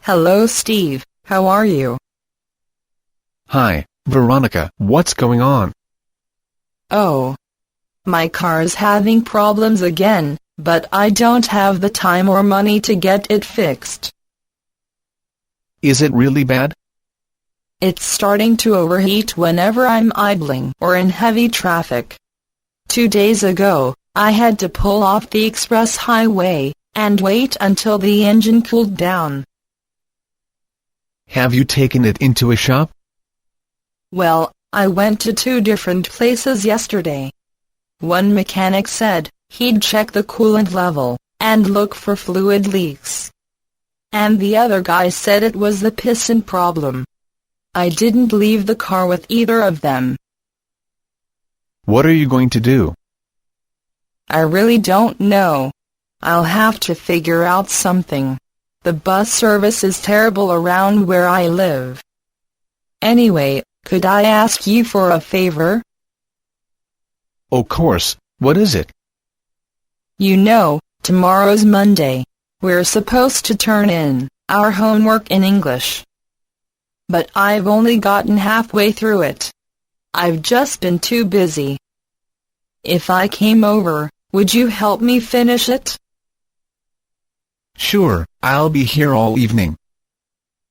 Hello Steve, how are you? Hi, Veronica. What's going on? Oh. My car's having problems again, but I don't have the time or money to get it fixed. Is it really bad? It's starting to overheat whenever I'm idling or in heavy traffic. 2 days ago, I had to pull off the express highway and wait until the engine cooled down. Have you taken it into a shop? Well, I went to 2 different places yesterday. One mechanic said he'd check the coolant level and look for fluid leaks. And the other guy said it was the piston problem. I didn't leave the car with either of them. What are you going to do? I really don't know. I'll have to figure out something. The bus service is terrible around where I live. Anyway, could I ask you for a favor? Of course. What is it? You know, tomorrow's Monday. We're supposed to turn in our homework in English. But I've only gotten halfway through it. I've just been too busy. If I came over, would you help me finish it? Sure, I'll be here all evening.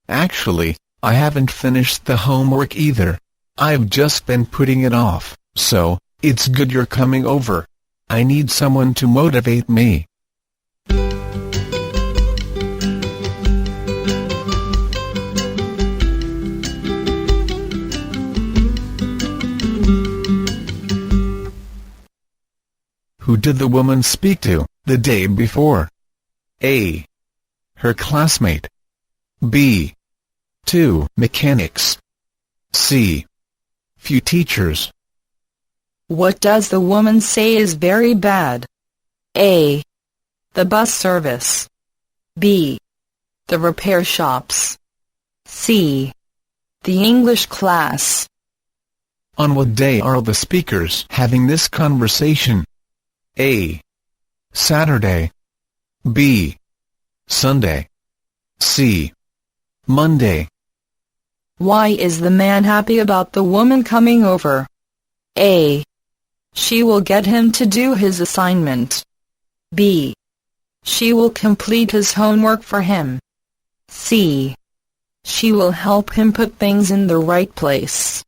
Actually, I haven't finished the homework either. I've just been putting it off, so it's good you're coming over. I need someone to motivate me. Who did the woman speak to the day before? A. Her classmate. B. 2 mechanics. C. Few teachers. What does the woman say is very bad? A. The bus service. B. The repair shops. C. The English class. On what day are the speakers having this conversation? A. Saturday. B. Sunday. C. Monday. Why is the man happy about the woman coming over? A. She will get him to do his assignment. B. She will complete his homework for him. C. She will help him put things in the right place.